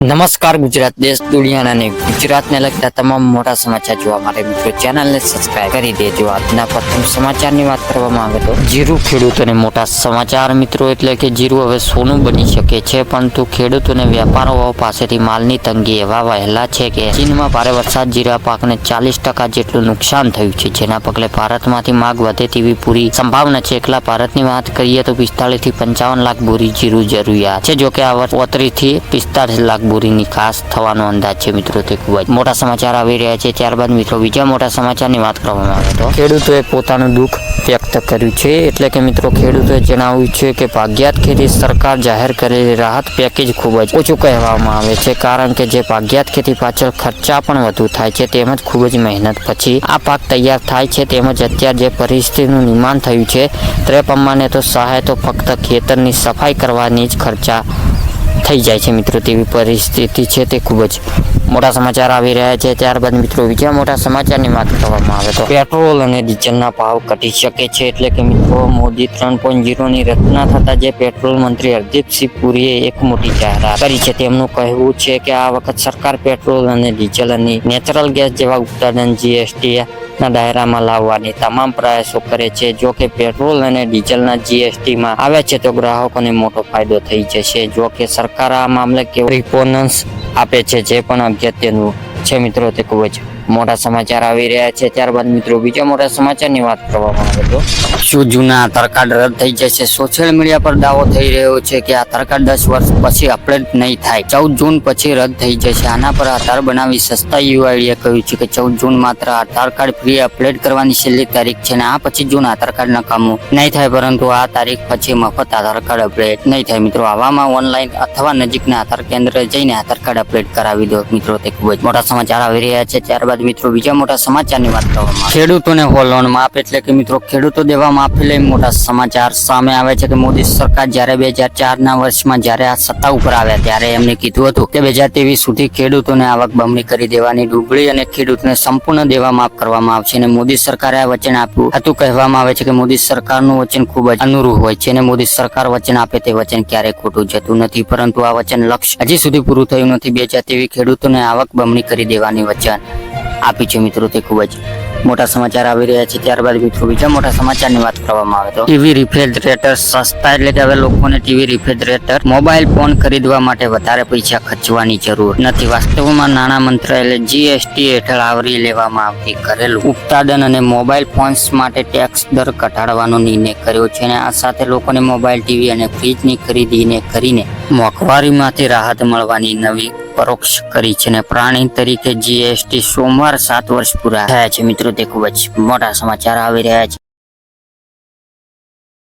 નમસ્કાર ગુજરાત દેશ દુનિયાના અને ગુજરાતને લગતા તમામ મોટા સમાચાર જોવા માટે મિત્રો ચેનલને સબસ્ક્રાઇબ કરી દેજો। આજના પ્રથમ સમાચારની વાત કરવામાં આવે તો જીરું ખેડૂતોને મોટા સમાચાર મિત્રો, એટલે કે જીરું હવે સોનું બની શકે છે, પરંતુ ખેડૂતોને વેપારીઓ પાસેથી માલની તંગી એવા વહેલા છે કે ચીનમાં ભારે વરસાદ જીરા પાકને 40% જેટલું નુકસાન થયું છે, જેના પગલે ભારતમાંથી માગ વધે તેવી પૂરી સંભાવના છે। એકલા ભારતની વાત કરીએ તો 45 થી 55 લાખ બોરી જીરું જરૂરિયાત છે, જો કે આ વર્ષ 34 થી 45 લાખ બોરીની ખાસ થવાનો અંદાજ છે મિત્રો। તે ખૂબ જ મોટા સમાચાર આવી રહ્યા છે। ત્યારબાદ મિત્રો બીજા મોટા સમાચારની વાત કરવામાં આવે તો ખેડૂતોએ પોતાનું દુઃખ વ્યક્ત કર્યું છે, એટલે કે મિત્રો ખેડૂતોએ જણાવ્યું છે કે ભાગ્યાત ખેતી સરકાર જાહેર કરેલી રાહત પેકેજ ખૂબ જ ઓછું કહેવામાં આવે છે, કારણ કે જે ભાગ્યાત ખેતી પાછળ ખર્ચા પણ વધુ થાય છે, તેમજ ખૂબ જ મહેનત પછી આ પાક તૈયાર થાય છે, તેમજ અત્યારે જે પરિસ્થિતિનું નિર્માણ થયું છે તે પ્રમાણે તો સહાય તો ફક્ત ખેતરની સફાઈ કરવાની જ ખર્ચા થઈ જાય છે મિત્રો, તેવી પરિસ્થિતિ છે। તે ખૂબ જ મોટા સમાચાર આવી રહ્યા છે। ત્યારબાદ મિત્રો બીજા મોટા સમાચારની વાત કરવામાં આવે તો પેટ્રોલ અને ડીઝલના ભાવ ઘટી શકે છે, એટલે કે મિત્રો મોદી 3.0 ની રચના થતા જે પેટ્રોલ મંત્રી હરદીપસિંહ પુરીએ એક મોટી જાહેરાત કરી છે। તેમનું કહેવું છે કે આ વખત સરકાર પેટ્રોલ અને ડીઝલ અને નેચરલ ગેસ જેવા ઉત્પાદન જીએસટી ના દાયરામાં લાવવાની તમામ પ્રયાસો કરે છે। જો કે પેટ્રોલ અને ડીઝલના જીએસટીમાં આવે છે તો ગ્રાહકોને મોટો ફાયદો થઈ જશે। જો કે સરકાર આ મામલે કેવો રિસ્પોન્સ આપે છે જે પણ અગત્યનું છે મિત્રો। તે ખૂબ જ મોટા સમાચાર આવી રહ્યા છે। ત્યારબાદ મિત્રો બીજા મોટા સમાચારની વાત કરવામાં આવે તો શું જૂના આધાર કાર્ડ રદ થઈ જશે? સોશિયલ મીડિયા પર દાવો થઈ રહ્યો છે કે આધાર કાર્ડ 10 વર્ષ પછી અપડેટ નહીં થાય, 14 જૂન પછી રદ થઈ જશે। આના પર આધાર બનાવી સસ્તા યુઆઈડીએ કહ્યું છે કે 14 જૂન માત્ર આધાર કાર્ડ ફ્રી અપડેટ કરવાની છેલ્લી તારીખ છે, અને આ પછી જૂન આધાર કાર્ડ નકામું નહીં થાય, પરંતુ આ તારીખ પછી મફત આધાર કાર્ડ અપડેટ નહીં થાય મિત્રો। આવામાં ઓનલાઈન અથવા નજીકના આધાર કેન્દ્ર જઈને આધાર કાર્ડ અપડેટ કરાવી દો મિત્રો। તે ખૂબ જ મોટા સમાચાર આવી રહ્યા છે। ત્યારબાદ મિત્રો બીજા મોટા સમાચારની વાત કરવામાં આવે ખેડૂતોને લોન માફ, એટલે કે મિત્રો ખેડૂતો દેવા માફી લઈ મોટા સમાચાર સામે આવે છે કે મોદી સરકાર જ્યારે 2004 ના વર્ષમાં જ્યારે આ સત્તા ઉપર આવ્યા ત્યારે એમને કીધું હતું કે 2023 સુધી ખેડૂતોને આવક બમણી કરી દેવાની ડુંગળી અને ખેડૂતોને સંપૂર્ણ દેવા માફ કરવામાં આવશે, અને મોદી સરકારે આ વચન આપ્યું હતું। કહેવામાં આવે છે કે મોદી સરકારનું વચન ખૂબ જ અનુરૂપ હોય છે, અને મોદી સરકાર વચન આપે તે વચન ક્યારેય ખોટું જતું નથી, પરંતુ આ વચન લક્ષ્ય હજી સુધી પૂરું થયું નથી। 2023 ખેડૂતોને આવક બમણી કરી દેવાની વચન આપી છે મિત્રો। તે ખૂબ જ મોટા સમાચાર આવી રહ્યા છે। ત્યારબાદ મિત્રો બીજા મોટા સમાચારની વાત કરવામાં આવે તો ટીવી રિફ્રિજરેટર સસ્તા, એટલે કે હવે લોકોને ટીવી રિફ્રિજરેટર મોબાઈલ ફોન ખરીદવા માટે વધારે પૈસા ખર્ચવાની જરૂર નથી। વાસ્તવમાં નાણાં મંત્રાલયે જીએસટી હેઠળ આવરી લેવામાં આવતી ઘરેલું ઉત્પાદન અને મોબાઈલ ફોન્સ માટે ટેક્સ દર ઘટાડવાનો નિર્ણય કર્યો છે, અને આ સાથે લોકોને મોબાઈલ, ટીવી અને ફ્રીજની ખરીદીને કરીને મોંઘવારીમાંથી રાહત મળવાની નવી પરોક્ષ કરી છે, અને પ્રાણી તરીકે જીએસટી સોમવાર 7 વર્ષ પૂરા થયા છે મિત્રો। તે ખૂબ જ મોટા સમાચાર આવી રહ્યા છે।